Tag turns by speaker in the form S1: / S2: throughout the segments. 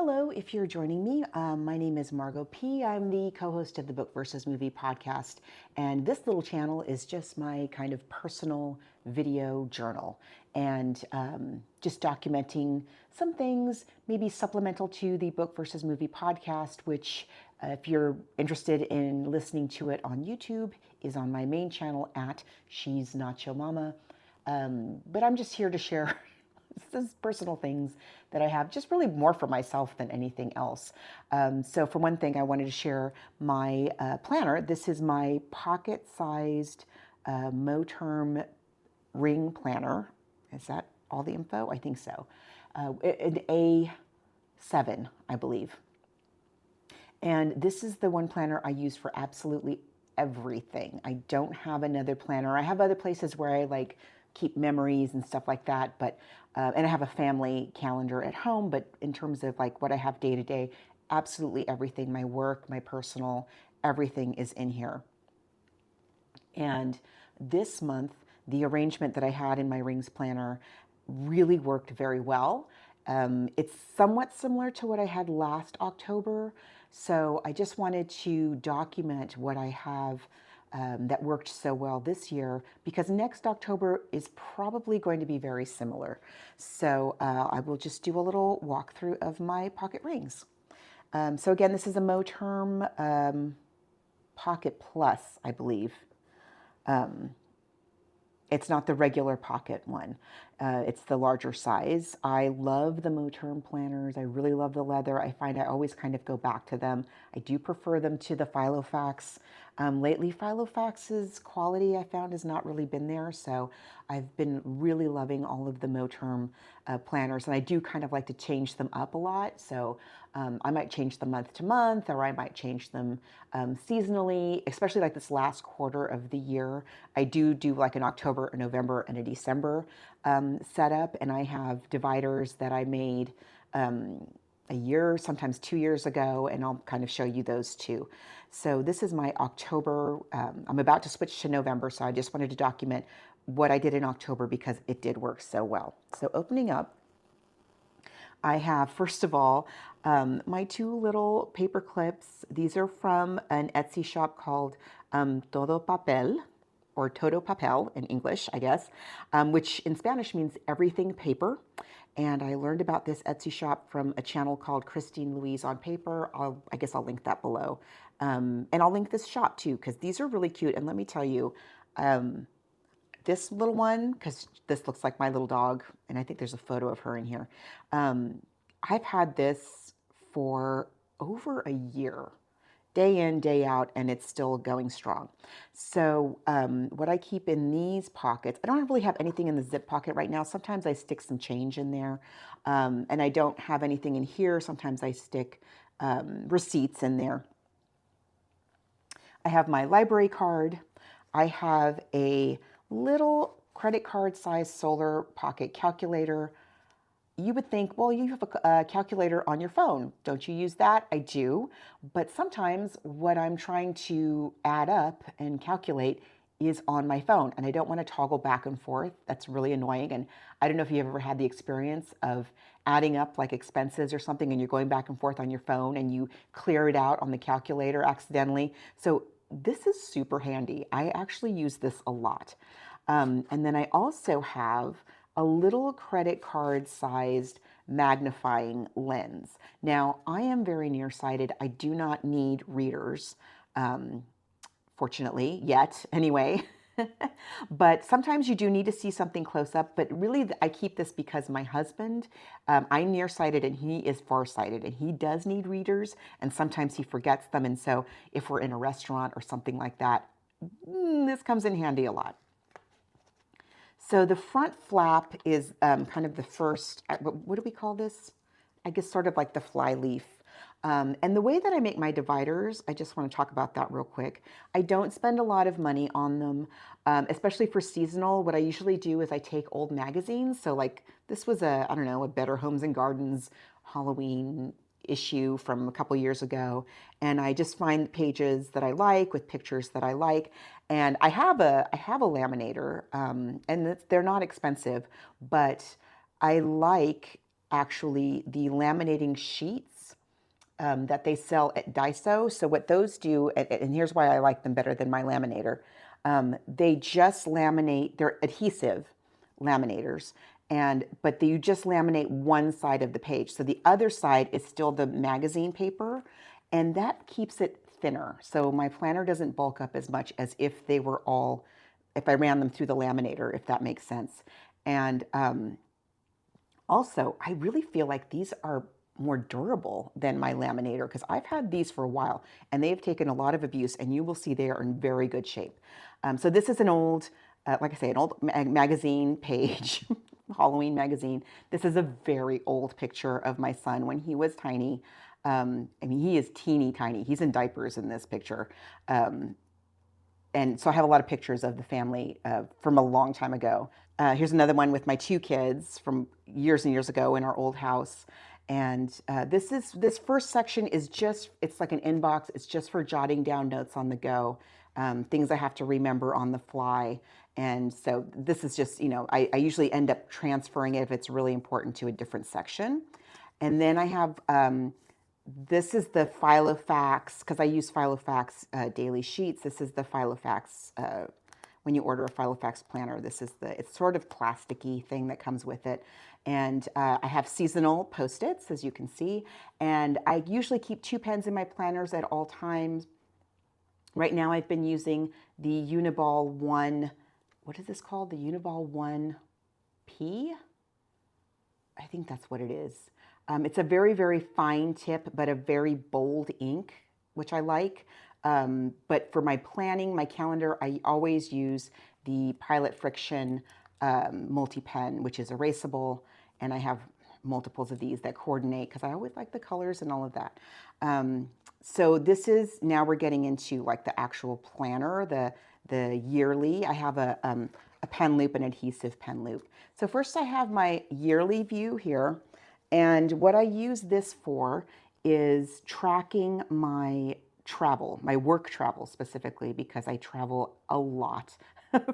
S1: Hello, if you're joining me, my name is Margot P. I'm the co-host of the Book versus Movie podcast, and this little channel is just my kind of personal video journal and just documenting some things, maybe supplemental to the Book versus Movie podcast, which if you're interested in listening to it on YouTube, is on my main channel at She's Not Your Mama. But I'm just here to share this personal things that I have, just really more for myself than anything else. So for one thing, I wanted to share my planner. This is my pocket-sized Moterm ring planner. Is that all the info? I think so. An A7, I believe. And this is the one planner I use for absolutely everything. I don't have another planner. I have other places where I keep memories and stuff like that, but and I have a family calendar at home, but in terms of what I have day to day, absolutely everything, my work, my personal, everything is in here. And this month, the arrangement that I had in my rings planner really worked very well. It's somewhat similar to what I had last October, so I just wanted to document what I have that worked so well this year, because next October is probably going to be very similar. So I will just do a little walkthrough of my pocket rings. So again, this is a Moterm Pocket Plus, I believe. It's not the regular pocket one. It's the larger size. I love the Moterm planners. I really love the leather. I find I always kind of go back to them. I do prefer them to the Filofax. Lately, Filofax's quality I found has not really been there, so I've been really loving all of the Moterm planners, and I do kind of like to change them up a lot. So I might change them month to month, or I might change them seasonally, especially like this last quarter of the year. I do like an October, a November, and a December setup, and I have dividers that I made a year, sometimes 2 years ago, and I'll kind of show you those too. So this is my October. I'm about to switch to November, so I just wanted to document what I did in October because it did work so well. So opening up, I have, first of all, my two little paper clips. These are from an Etsy shop called Todo Papel, or Todo Papel in English, I guess, which in Spanish means everything paper. And I learned about this Etsy shop from a channel called Louise on Paper. I guess I'll link that below. And I'll link this shop too, because these are really cute. And let me tell you, this little one, because this looks like my little dog, and I think there's a photo of her in here. I've had this for over a year, day in, day out, and it's still going strong. So what I keep in these pockets, I don't really have anything in the zip pocket right now. Sometimes I stick some change in there, and I don't have anything in here. Sometimes I stick receipts in there. I have my library card. I have a little credit card size solar pocket calculator. You would think, well, you have a calculator on your phone. Don't you use that? I do. But sometimes what I'm trying to add up and calculate is on my phone, and I don't want to toggle back and forth. That's really annoying. And I don't know if you've ever had the experience of adding up like expenses or something, and you're going back and forth on your phone and you clear it out on the calculator accidentally. So this is super handy. I actually use this a lot. And then I also have a little credit card sized magnifying lens. Now, I am very nearsighted. I do not need readers, fortunately, yet anyway. But sometimes you do need to see something close up. But really, I keep this because my husband, I'm nearsighted and he is farsighted, and he does need readers, and sometimes he forgets them. And so if we're in a restaurant or something like that, this comes in handy a lot. So the front flap is kind of the first, what do we call this? I guess sort of like the fly leaf. And the way that I make my dividers, I just want to talk about that real quick. I don't spend a lot of money on them, especially for seasonal. What I usually do is I take old magazines. So like this was I don't know, a Better Homes and Gardens Halloween issue from a couple years ago, and I just find pages that I like with pictures that I like. And I have a laminator, and they're not expensive, but I like actually the laminating sheets that they sell at Daiso. So what those do, and here's why I like them better than my laminator, they just laminate, they're adhesive laminators, but you just laminate one side of the page. So the other side is still the magazine paper, and that keeps it thinner. So my planner doesn't bulk up as much as if they were all, if I ran them through the laminator, if that makes sense. And also, I really feel like these are more durable than my laminator because I've had these for a while and they have taken a lot of abuse, and you will see they are in very good shape. So this is an old, like I say, an old magazine page, Halloween magazine. This is a very old picture of my son when he was tiny. I mean, he is teeny tiny. He's in diapers in this picture. And so I have a lot of pictures of the family from a long time ago. Here's another one with my two kids from years and years ago in our old house. And this first section is just, it's like an inbox. It's just for jotting down notes on the go, things I have to remember on the fly. And so this is just, I usually end up transferring it if it's really important to a different section. And then I have, this is the Filofax, because I use Filofax daily sheets. This is the Filofax, when you order a Filofax planner, this is it's sort of plasticky thing that comes with it. And I have seasonal Post-its, as you can see. And I usually keep 2 pens in my planners at all times. Right now I've been using the Uniball 1, what is this called? The Uniball 1P? I think that's what it is. It's a very, very fine tip, but a very bold ink, which I like. But for my planning, my calendar, I always use the Pilot Friction multi-pen, which is erasable. And I have multiples of these that coordinate because I always like the colors and all of that. So this is, now we're getting into like the actual planner, the yearly. I have a pen loop, an adhesive pen loop. So first I have my yearly view here. And what I use this for is tracking my travel, my work travel specifically, because I travel a lot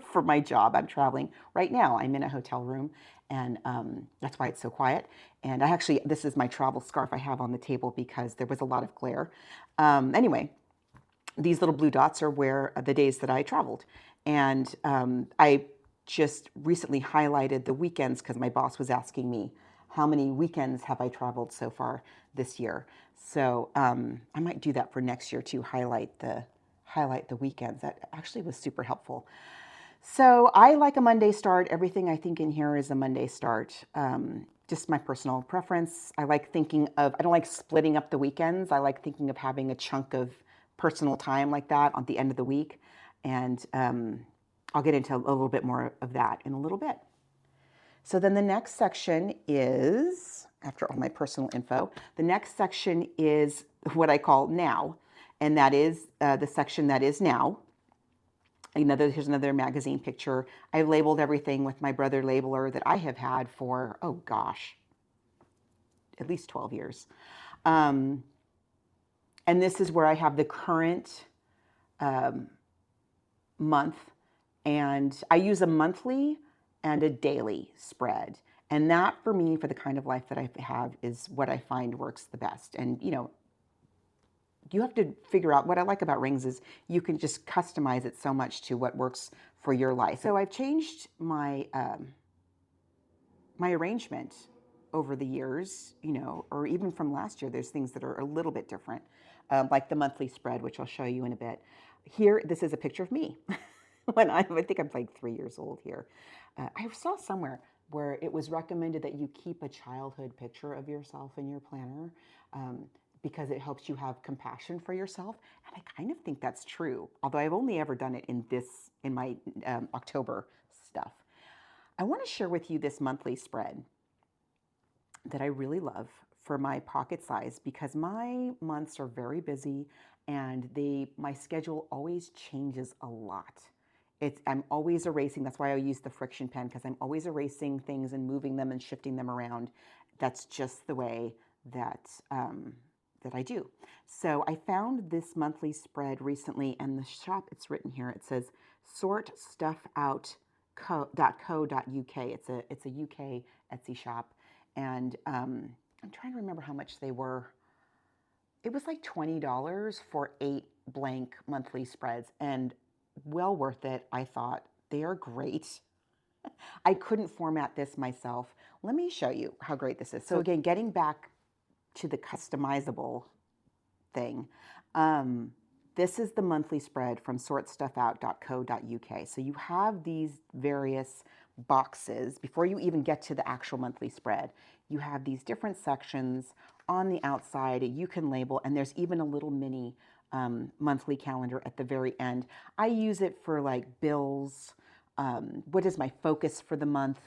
S1: for my job. I'm traveling right now. I'm in a hotel room, and that's why it's so quiet. And I actually, this is my travel scarf I have on the table because there was a lot of glare. Anyway, these little blue dots are where the days that I traveled. And I just recently highlighted the weekends because my boss was asking me, how many weekends have I traveled so far this year? So I might do that for next year to highlight the weekends. That actually was super helpful. So I like a Monday start. Everything I think in here is a Monday start. Just my personal preference. I like thinking of, I don't like splitting up the weekends. I like thinking of having a chunk of personal time like that at the end of the week. And I'll get into a little bit more of that in a little bit. So then the next section is, after all my personal info, the next section is what I call now. And that is the section that is now. Here's another magazine picture. I labeled everything with my Brother labeler that I have had for, oh gosh, at least 12 years. And this is where I have the current month. And I use a monthly and a daily spread. And that for me, for the kind of life that I have, is what I find works the best. And, you have to figure out, what I like about rings is you can just customize it so much to what works for your life. So I've changed my, my arrangement over the years, or even from last year, there's things that are a little bit different, like the monthly spread, which I'll show you in a bit. Here, this is a picture of me. When I think I'm like 3 years old here. I saw somewhere where it was recommended that you keep a childhood picture of yourself in your planner because it helps you have compassion for yourself. And I kind of think that's true, although I've only ever done it in my October stuff. I want to share with you this monthly spread that I really love for my pocket size because my months are very busy and my schedule always changes a lot. I'm always erasing. That's why I use the friction pen, because I'm always erasing things and moving them and shifting them around. That's just the way that I do. So I found this monthly spread recently, and the shop, it's written here. It says sortstuffout.co.uk. It's a UK Etsy shop, And I'm trying to remember how much they were. It was like $20 for 8 blank monthly spreads, and well worth it. I thought they are great. I couldn't format this myself. Let me show you how great this is. So again, getting back to the customizable thing, this is the monthly spread from sortstuffout.co.uk. So you have these various boxes before you even get to the actual monthly spread. You have these different sections on the outside you can label, and there's even a little mini monthly calendar at the very end. I use it for like bills. What is my focus for the month?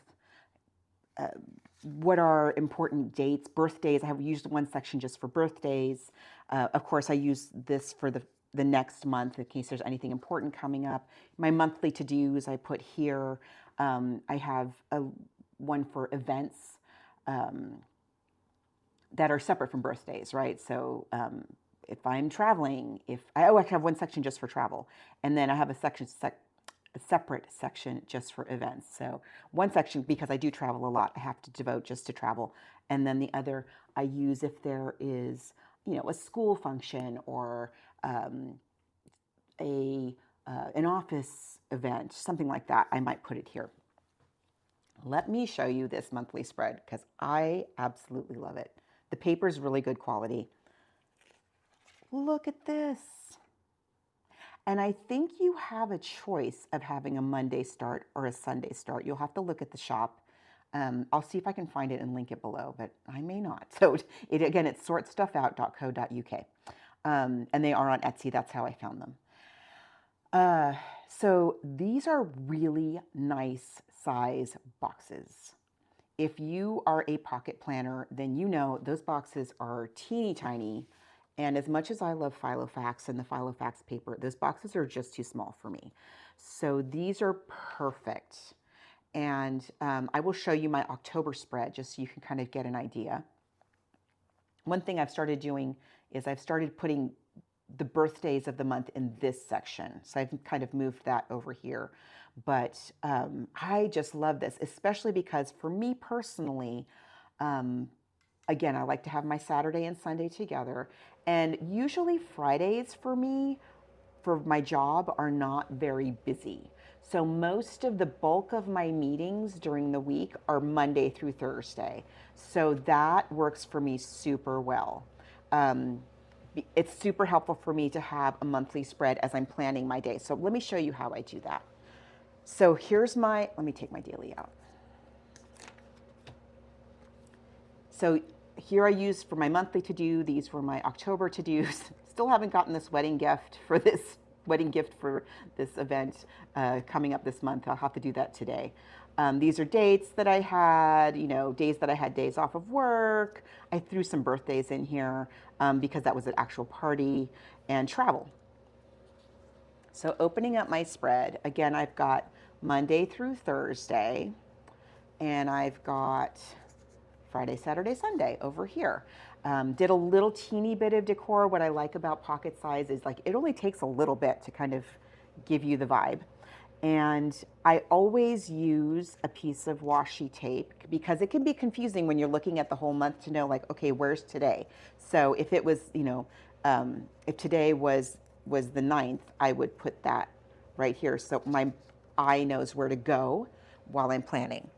S1: What are important dates, birthdays. I have used one section just for birthdays. Of course, I use this for the next month in case there's anything important coming up. My monthly to-dos I put here. I have one for events that are separate from birthdays, right? So if I'm traveling, I have one section just for travel, and then I have a separate section just for events. So one section, because I do travel a lot, I have to devote just to travel. And then the other I use if there is, a school function or an office event, something like that, I might put it here. Let me show you this monthly spread because I absolutely love it. The paper is really good quality. Look at this. And I think you have a choice of having a Monday start or a Sunday start. You'll have to look at the shop. I'll see if I can find it and link it below, but I may not. So again, it's sortstuffout.co.uk. And they are on Etsy. That's how I found them. So these are really nice size boxes. If you are a pocket planner, then you know those boxes are teeny tiny. And as much as I love Filofax and the Filofax paper, those boxes are just too small for me. So these are perfect. And I will show you my October spread just so you can kind of get an idea. One thing I've started doing is I've started putting the birthdays of the month in this section. So I've kind of moved that over here. But I just love this, especially because for me personally, again, I like to have my Saturday and Sunday together. And usually Fridays for me, for my job, are not very busy. So most of the bulk of my meetings during the week are Monday through Thursday. So that works for me super well. It's super helpful for me to have a monthly spread as I'm planning my day. So let me show you how I do that. So here's let me take my daily out. So here I use for my monthly to-do, these were my October to-dos. Still haven't gotten this wedding gift for this event coming up this month. I'll have to do that today. These are dates that I had, days that I had days off of work. I threw some birthdays in here because that was an actual party, and travel. So opening up my spread, again, I've got Monday through Thursday, and I've got Friday, Saturday, Sunday over here. Did a little teeny bit of decor. What I like about pocket size is like it only takes a little bit to kind of give you the vibe. And I always use a piece of washi tape because it can be confusing when you're looking at the whole month to know like, okay, where's today? So if it was, if today was the 9th, I would put that right here so my eye knows where to go while I'm planning.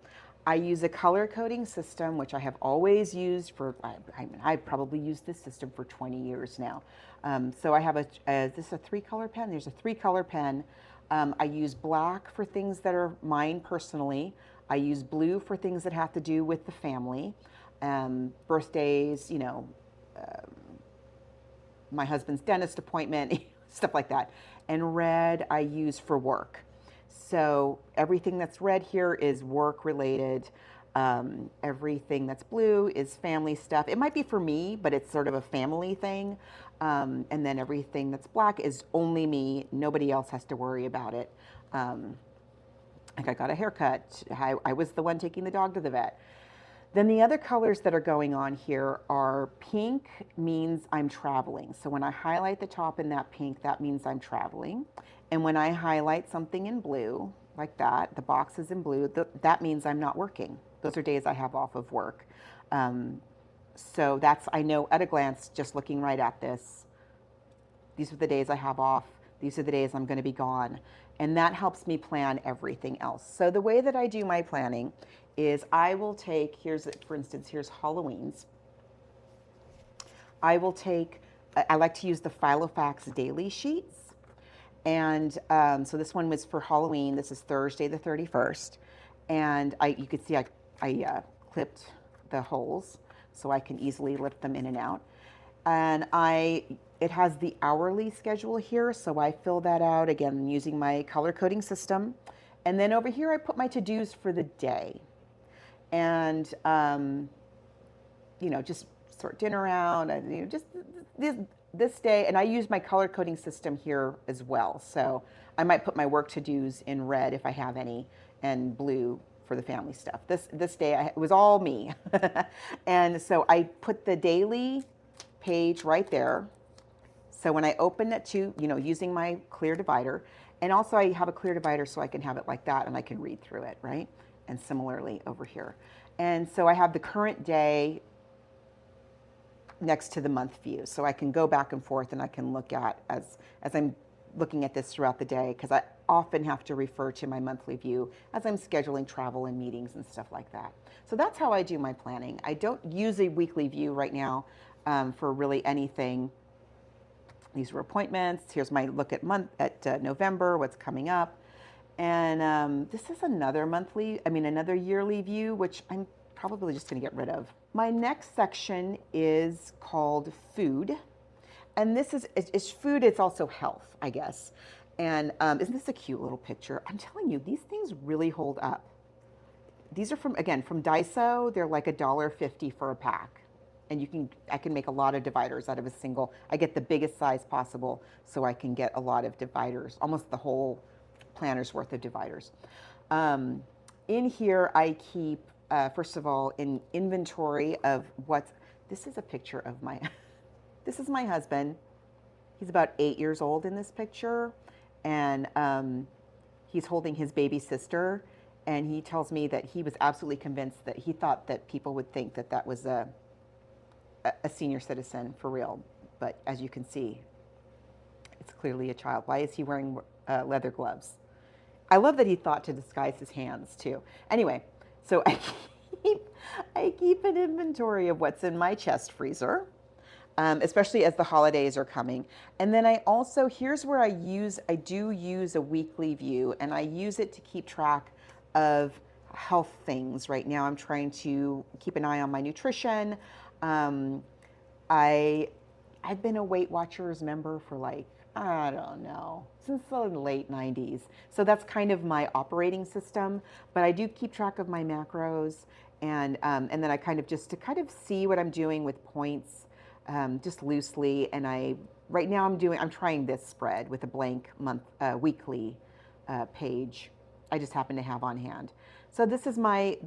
S1: I use a color coding system, which I have always used for, I've probably used this system for 20 years now. So I have is this a 3-color pen? There's a 3-color pen. I use black for things that are mine personally. I use blue for things that have to do with the family, birthdays, my husband's dentist appointment, stuff like that. And red I use for work. So everything that's red here is work related. Everything that's blue is family stuff. It might be for me, but it's sort of a family thing. And then everything that's black is only me. Nobody else has to worry about it. Like I got a haircut. I was the one taking the dog to the vet. Then the other colors that are going on here are pink means I'm traveling. So when I highlight the top in that pink, that means I'm traveling. And when I highlight something in blue, like that, the box is in blue, that means I'm not working. Those are days I have off of work. So that's, I know at a glance, just looking right at this, these are the days I have off. These are the days I'm going to be gone. And that helps me plan everything else. So the way that I do my planning is I will take, here's, for instance, here's Halloween's. I will take, I like to use the Filofax daily sheets. And so this one was for Halloween. This is Thursday the 31st. And you could see I clipped the holes so I can easily lift them in and out. And it has the hourly schedule here, so I fill that out again using my color coding system. And then over here I put my to-dos for the day. And just sort dinner out, and just this day. And I use my color coding system here as well. So I might put my work to-dos in red if I have any, and blue for the family stuff. This day it was all me. And so I put the daily page right there. So when I open it to, using my clear divider, and also I have a clear divider so I can have it like that and I can read through it, right? And similarly over here. And so I have the current day next to the month view. So I can go back and forth and I can look at, as I'm looking at this throughout the day, because I often have to refer to my monthly view as I'm scheduling travel and meetings and stuff like that. So that's how I do my planning. I don't use a weekly view right now for really anything. These were appointments. Here's my look at November, what's coming up. And this is another yearly view, which I'm probably just going to get rid of. My next section is called food. And this is food, it's also health, I guess. And isn't this a cute little picture? I'm telling you, these things really hold up. These are from Daiso. They're like $1.50 for a pack. And I can make a lot of dividers out of a single. I get the biggest size possible so I can get a lot of dividers, almost the whole planner's worth of dividers. In here, I keep, first of all, an inventory of this is a picture of this is my husband. He's about 8 years old in this picture. And he's holding his baby sister. And he tells me that he was absolutely convinced that he thought that people would think that that was a senior citizen for real. But as you can see, it's clearly a child. Why is he wearing leather gloves? I love that he thought to disguise his hands too. Anyway, so I keep an inventory of what's in my chest freezer, especially as the holidays are coming. And then I also, here's where I do use a weekly view, and I use it to keep track of health things. Right now I'm trying to keep an eye on my nutrition. I've been a Weight Watchers member for I don't know, since the late 90s. So that's kind of my operating system, but I do keep track of my macros, and then I kind of just to kind of see what I'm doing with points, just loosely. And right now I'm trying this spread with a blank weekly page. I just happen to have on hand. So this is my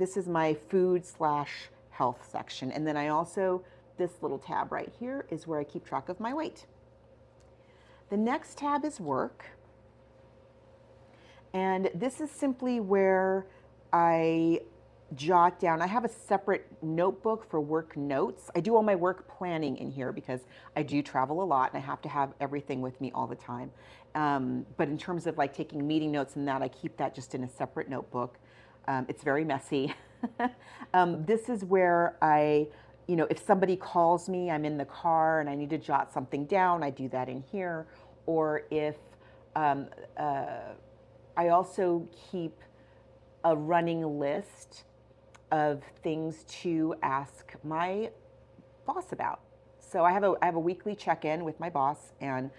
S1: food/health section. And then I also, this little tab right here is where I keep track of my weight. The next tab is work. And this is simply where I jot down. I have a separate notebook for work notes. I do all my work planning in here because I do travel a lot and I have to have everything with me all the time. But in terms of taking meeting notes and that, I keep that just in a separate notebook. It's very messy. This is where if somebody calls me, I'm in the car and I need to jot something down, I do that in here. Or if I also keep a running list of things to ask my boss about. So I have a weekly check-in with my boss, and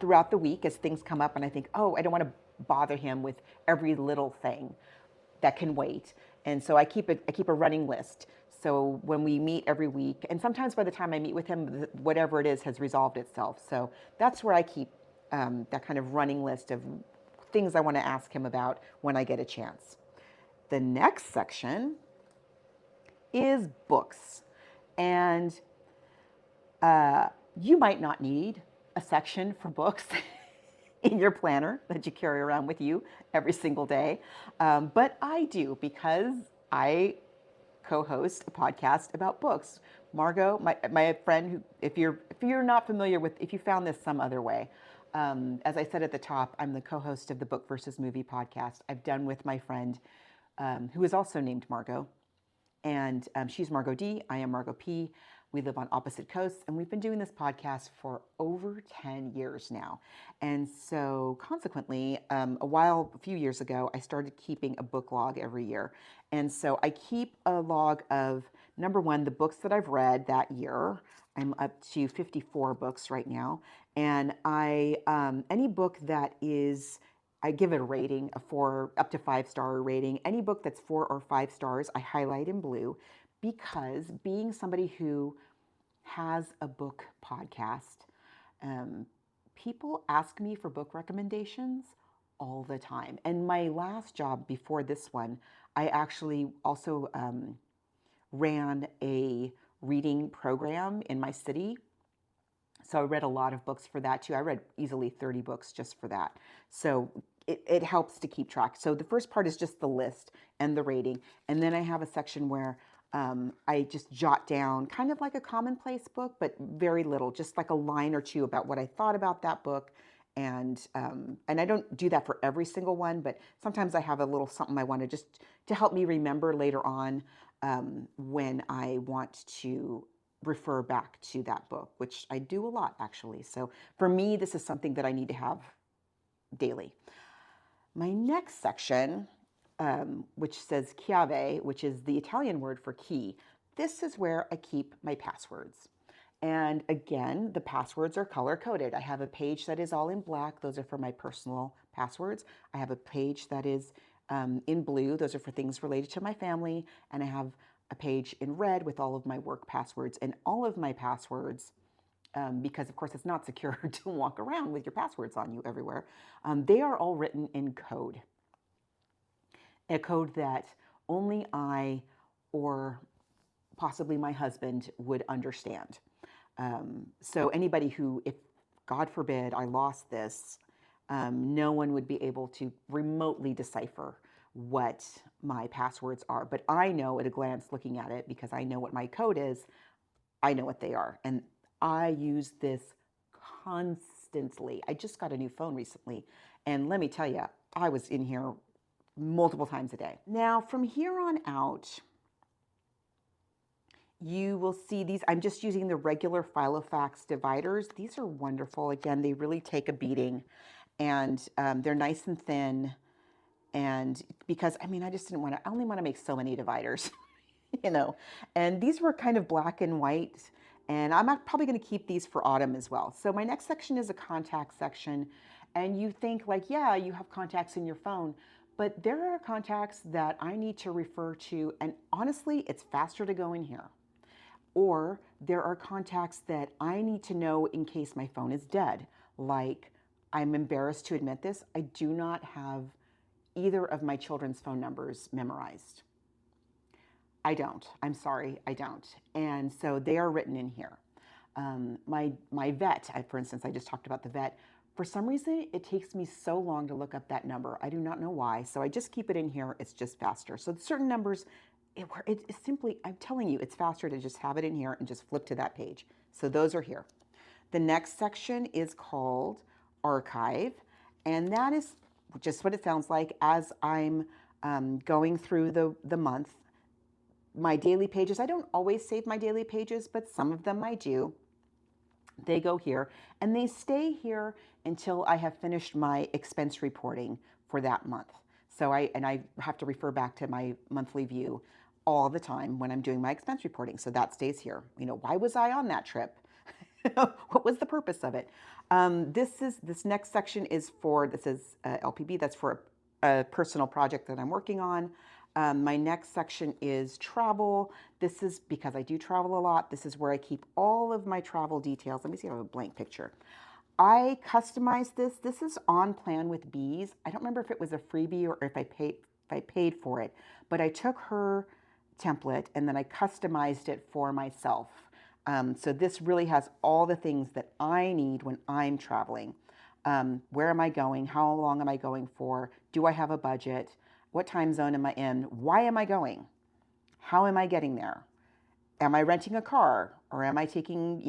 S1: throughout the week as things come up and I think, oh, I don't want to bother him with every little thing that can wait. And so I keep a running list. So when we meet every week, and sometimes by the time I meet with him, whatever it is has resolved itself. So that's where I keep that kind of running list of things I want to ask him about when I get a chance. The next section is books. And you might not need a section for books in your planner that you carry around with you every single day. But I do, because I co-host a podcast about books. Margot, my friend, who, if you're not familiar with, if you found this some other way, as I said at the top, I'm the co-host of the Book versus Movie podcast. I've done with my friend, who is also named Margot, and she's Margot D. I am Margot P. We live on opposite coasts, and we've been doing this podcast for over 10 years now. And so, consequently, a few years ago, I started keeping a book log every year. And so, I keep a log of, number one, the books that I've read that year. I'm up to 54 books right now. And any book that is, I give it a rating, a 4 up to 5-star rating. Any book that's 4 or 5 stars, I highlight in blue, because being somebody who has a book podcast, people ask me for book recommendations all the time. And my last job before this one, I actually also ran a reading program in my city. So I read a lot of books for that too. I read easily 30 books just for that. So it helps to keep track. So the first part is just the list and the rating. And then I have a section where I just jot down kind of like a commonplace book, but very little, just like a line or two about what I thought about that book. And I don't do that for every single one, but sometimes I have a little something I want to just to help me remember later on when I want to refer back to that book, which I do a lot actually. So for me, this is something that I need to have daily. My next section, which says chiave, which is the Italian word for key. This is where I keep my passwords. And again, the passwords are color coded. I have a page that is all in black. Those are for my personal passwords. I have a page that is in blue. Those are for things related to my family. And I have a page in red with all of my work passwords. And all of my passwords, because of course it's not secure to walk around with your passwords on you everywhere, they are all written in code. A code that only I or possibly my husband would understand. So anybody who, if God forbid I lost this, no one would be able to remotely decipher what my passwords are. But I know at a glance looking at it, because I know what my code is, I know what they are. And I use this constantly. I just got a new phone recently. And let me tell you, I was in here multiple times a day. Now, from here on out, you will see these. I'm just using the regular Filofax dividers. These are wonderful. Again, they really take a beating, and they're nice and thin. And because, I mean, I just didn't want to, I only want to make so many dividers, you know. And these were kind of black and white. And I'm probably going to keep these for autumn as well. So my next section is a contact section. And you think like, yeah, you have contacts in your phone. But there are contacts that I need to refer to. And honestly, it's faster to go in here. Or there are contacts that I need to know in case my phone is dead. Like, I'm embarrassed to admit this, I do not have either of my children's phone numbers memorized. I don't. I'm sorry, I don't. And so they are written in here. My vet, for instance, I just talked about the vet. For some reason, it takes me so long to look up that number. I do not know why. So I just keep it in here. It's just faster. So certain numbers, it's simply, I'm telling you, it's faster to just have it in here and just flip to that page. So those are here. The next section is called Archive. And that is just what it sounds like as I'm going through the month. My daily pages, I don't always save my daily pages, but some of them I do. They go here, and they stay here until I have finished my expense reporting for that month. So I have to refer back to my monthly view all the time when I'm doing my expense reporting. So that stays here. You know, why was I on that trip? What was the purpose of it? This next section is for, this is LPB, that's for a personal project that I'm working on. My next section is travel. This is because I do travel a lot. This is where I keep all of my travel details. Let me see if I have a blank picture. I customized this. This is on plan with Bees. I don't remember if it was a freebie or if I paid for it, but I took her template and then I customized it for myself. So this really has all the things that I need when I'm traveling. Where am I going? How long am I going for? Do I have a budget? What time zone am I in? Why am I going? How am I getting there? Am I renting a car, or am I taking,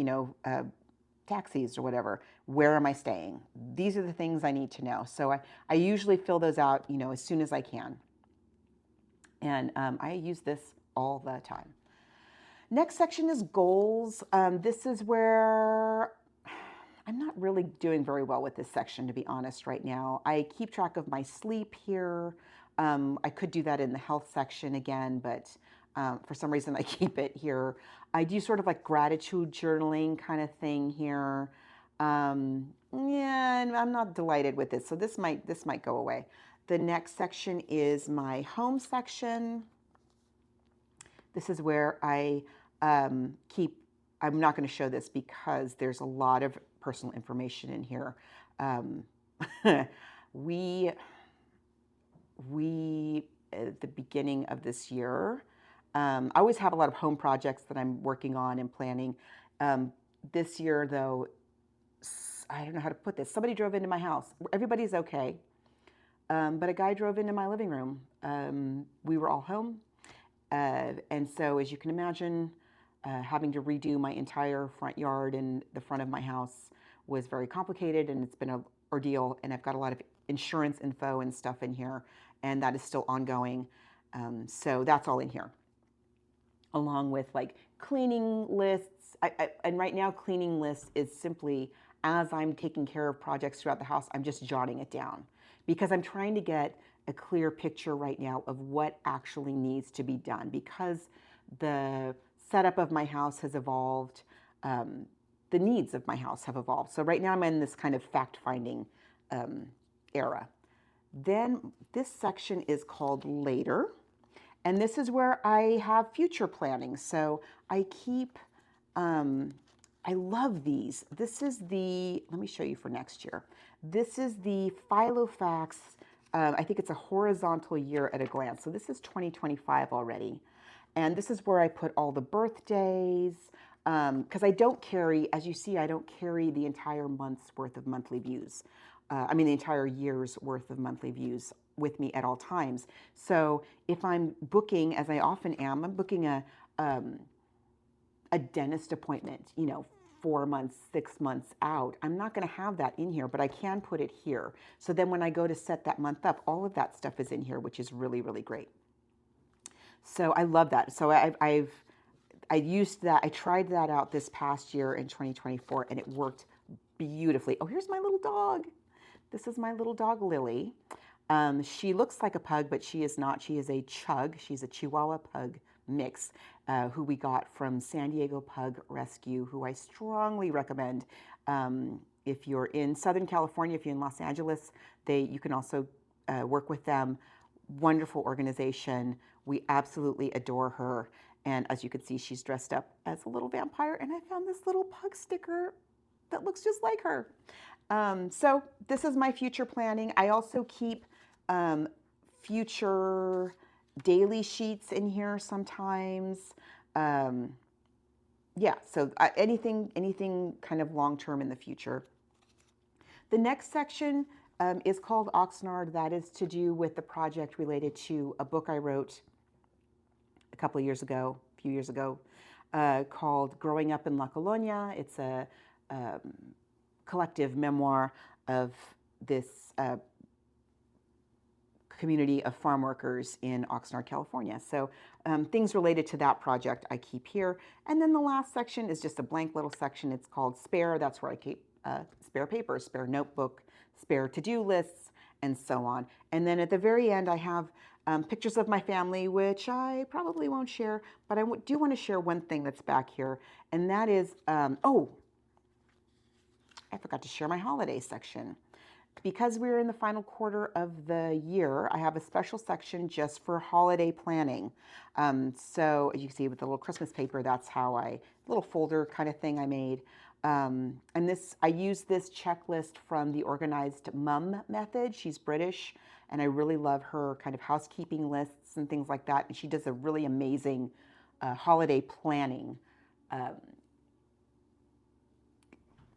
S1: taxis or whatever? Where am I staying? These are the things I need to know. So I usually fill those out, as soon as I can. And I use this all the time. Next section is goals. This is where I'm not really doing very well with this section, to be honest, right now. I keep track of my sleep here. I could do that in the health section again, but for some reason I keep it here. I do sort of like gratitude journaling kind of thing here. Yeah, and I'm not delighted with this, so this might go away. The next section is my home section. This is where I keep, I'm not going to show this because there's a lot of personal information in here. We at the beginning of this year, I always have a lot of home projects that I'm working on and planning. This year, though, I don't know how to put this. Somebody drove into my house. Everybody's okay. But a guy drove into my living room. We were all home. And so, as you can imagine, having to redo my entire front yard and the front of my house was very complicated, and it's been an ordeal. And I've got a lot of insurance info and stuff in here, and that is still ongoing. So that's all in here, along with like cleaning lists. And right now, cleaning lists is simply as I'm taking care of projects throughout the house, I'm just jotting it down because I'm trying to get a clear picture right now of what actually needs to be done, because the setup of my house has evolved. The needs of my house have evolved. So right now I'm in this kind of fact-finding era. Then this section is called Later. And this is where I have future planning. So I keep, I love these. This is the, let me show you for next year. This is the Filofax. I think it's a horizontal year at a glance. So this is 2025 already. And this is where I put all the birthdays, because I don't carry, as you see, I don't carry the entire month's worth of monthly views. The entire year's worth of monthly views with me at all times. So if I'm booking, as I often am, I'm booking a dentist appointment, 4 months, 6 months out, I'm not going to have that in here, but I can put it here. So then when I go to set that month up, all of that stuff is in here, which is really, really great. So I love that. So I used that. I tried that out this past year in 2024, and it worked beautifully. Oh, here's my little dog. This is my little dog, Lily. She looks like a pug, but she is not. She is a chug. She's a Chihuahua pug mix, who we got from San Diego Pug Rescue, who I strongly recommend. If you're in Southern California, if you're in Los Angeles, you can also work with them. Wonderful organization. We absolutely adore her. And as you can see, she's dressed up as a little vampire. And I found this little pug sticker that looks just like her. So this is my future planning. I also keep future daily sheets in here sometimes. Yeah, so anything kind of long-term in the future. The next section is called Oxnard. That is to do with the project related to a book I wrote a few years ago, called Growing Up in La Colonia. It's a collective memoir of this community of farm workers in Oxnard, California. So things related to that project I keep here. And then the last section is just a blank little section. It's called Spare. That's where I keep spare paper, spare notebook, spare to-do lists, and so on. And then at the very end, I have pictures of my family, which I probably won't share, but I do want to share one thing that's back here. And that is, oh, I forgot to share my holiday section. Because we're in the final quarter of the year, I have a special section just for holiday planning. So as you can see with the little Christmas paper, that's how little folder kind of thing I made. And I use this checklist from the Organized Mum method. She's British, and I really love her kind of housekeeping lists and things like that. And she does a really amazing holiday planning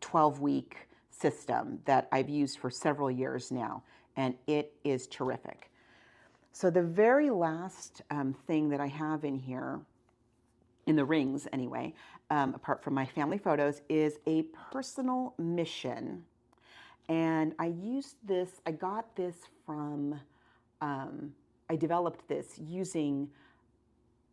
S1: 12-week system that I've used for several years now, and it is terrific. So the very last thing that I have in here, in the rings anyway, apart from my family photos, is a personal mission. And I used this, I got this from, I developed this using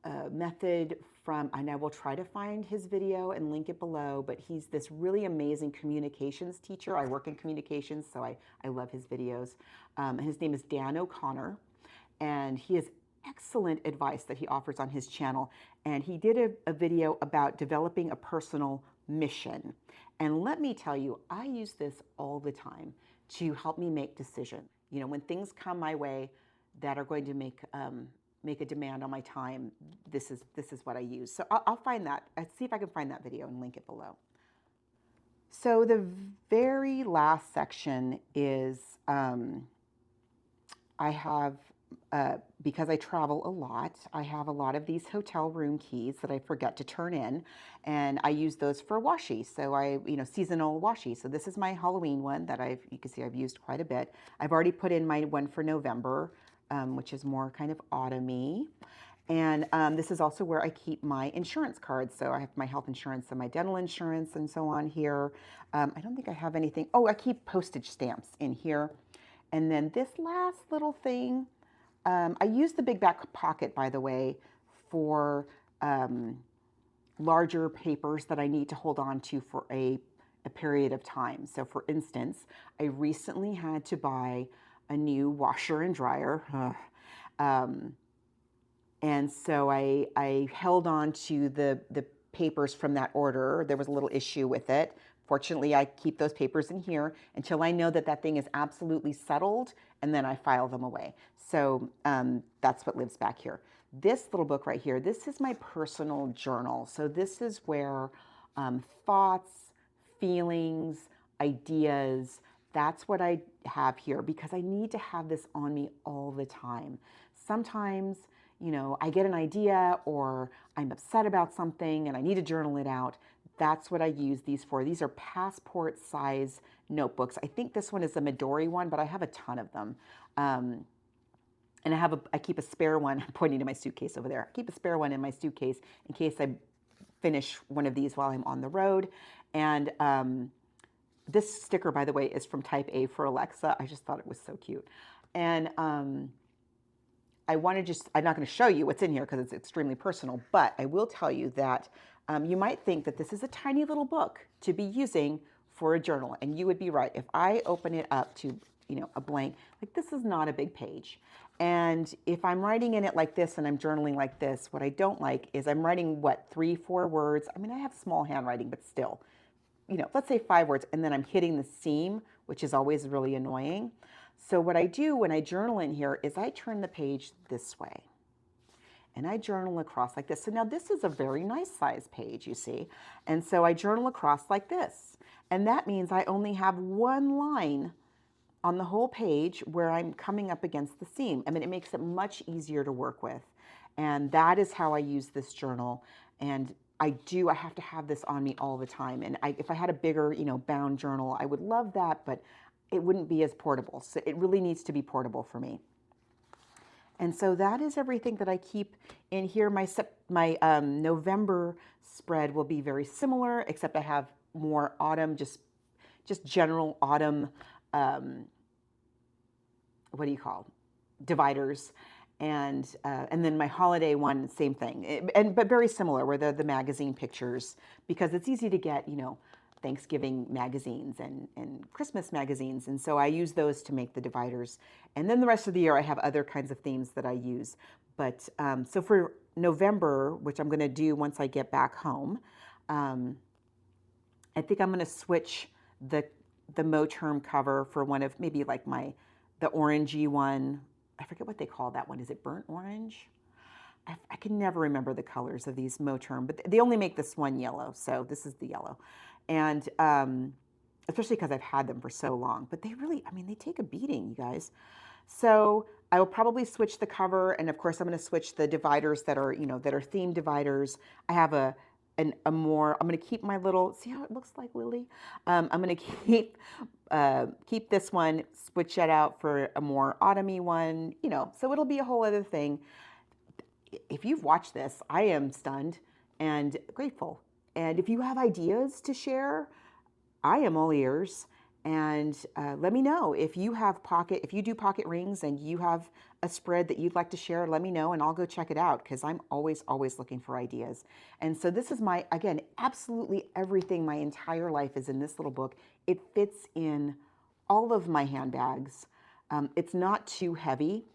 S1: a method from, and I will try to find his video and link it below, but he's this really amazing communications teacher. I work in communications, so I love his videos. His name is Dan O'Connor, and he has excellent advice that he offers on his channel. And he did a video about developing a personal mission. And let me tell you, I use this all the time to help me make decisions. You know, when things come my way that are going to make a demand on my time, this is what I use. So I'll find that. I'll see if I can find that video and link it below. So the very last section is I have, because I travel a lot, I have a lot of these hotel room keys that I forget to turn in, and I use those for washi. So seasonal washi. So this is my Halloween one that you can see I've used quite a bit. I've already put in my one for November, which is more kind of autumny. And this is also where I keep my insurance cards. So I have my health insurance and my dental insurance and so on here. I don't think I have anything. Oh, I keep postage stamps in here. And then this last little thing, I use the big back pocket, by the way, for larger papers that I need to hold on to for a period of time. So for instance, I recently had to buy a new washer and dryer. And so I held on to the papers from that order. There was a little issue with it. Fortunately, I keep those papers in here until I know that that thing is absolutely settled, and then I file them away. So that's what lives back here. This little book right here, this is my personal journal. So this is where thoughts, feelings, ideas, that's what I have here because I need to have this on me all the time. Sometimes, you know, I get an idea or I'm upset about something and I need to journal it out. That's what I use these for. These are passport size notebooks. I think this one is a Midori one, but I have a ton of them. And I keep a spare one. I'm pointing to my suitcase over there. I keep a spare one in my suitcase in case I finish one of these while I'm on the road. And this sticker, by the way, is from Type A for Alexa. I just thought it was so cute. And I'm not going to show you what's in here because it's extremely personal, but I will tell you that you might think that this is a tiny little book to be using for a journal, and you would be right. If I open it up to, a blank, like this is not a big page. And if I'm writing in it like this and I'm journaling like this, what I don't like is I'm writing, 3, 4 words. I mean, I have small handwriting, but still, let's say 5 words, and then I'm hitting the seam, which is always really annoying. So what I do when I journal in here is I turn the page this way and I journal across like this. So now this is a very nice size page, you see. And so I journal across like this. And that means I only have one line on the whole page where I'm coming up against the seam. I mean, it makes it much easier to work with. And that is how I use this journal. And I have to have this on me all the time. And if I had a bigger, bound journal, I would love that, but it wouldn't be as portable. So it really needs to be portable for me. And so that is everything that I keep in here. My November spread will be very similar, except I have more autumn, just general autumn, dividers. And then my holiday one, same thing, but very similar, where they're the magazine pictures, because it's easy to get, Thanksgiving magazines and Christmas magazines. And so I use those to make the dividers. And then the rest of the year, I have other kinds of themes that I use. But so for November, which I'm going to do once I get back home, I think I'm going to switch the Moterm cover for one of maybe like the orangey one. I forget what they call that one. Is it burnt orange? I can never remember the colors of these Moterm, but they only make this one yellow. So this is the yellow. And especially because I've had them for so long, but they really, they take a beating, you guys. So I will probably switch the cover. And of course I'm going to switch the dividers that are, that are theme dividers. I have an I'm going to keep my little, see how it looks like Lily? I'm going to keep this one, switch it out for a more autumny one, you know, so it'll be a whole other thing. If you've watched this, I am stunned and grateful. And if you have ideas to share, I am all ears. And let me know if you have if you do pocket rings and you have a spread that you'd like to share, let me know and I'll go check it out because I'm always, always looking for ideas. And so this is my, again, absolutely everything, my entire life is in this little book. It fits in all of my handbags. It's not too heavy.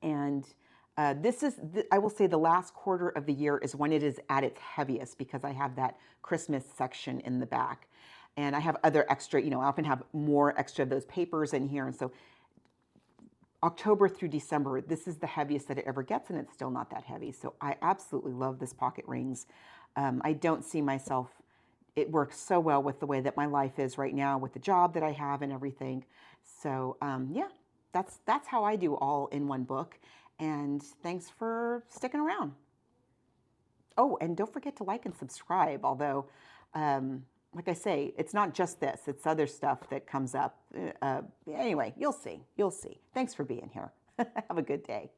S1: And this is, I will say the last quarter of the year is when it is at its heaviest because I have that Christmas section in the back. And I have other extra, you know, I often have more extra of those papers in here. And so October through December, this is the heaviest that it ever gets, and it's still not that heavy. So I absolutely love this pocket rings. I don't see myself, it works so well with the way that my life is right now with the job that I have and everything. So yeah, that's how I do all in one book. And thanks for sticking around. Oh, and don't forget to like and subscribe, although like I say, it's not just this, it's other stuff that comes up. Anyway, you'll see. You'll see. Thanks for being here. Have a good day.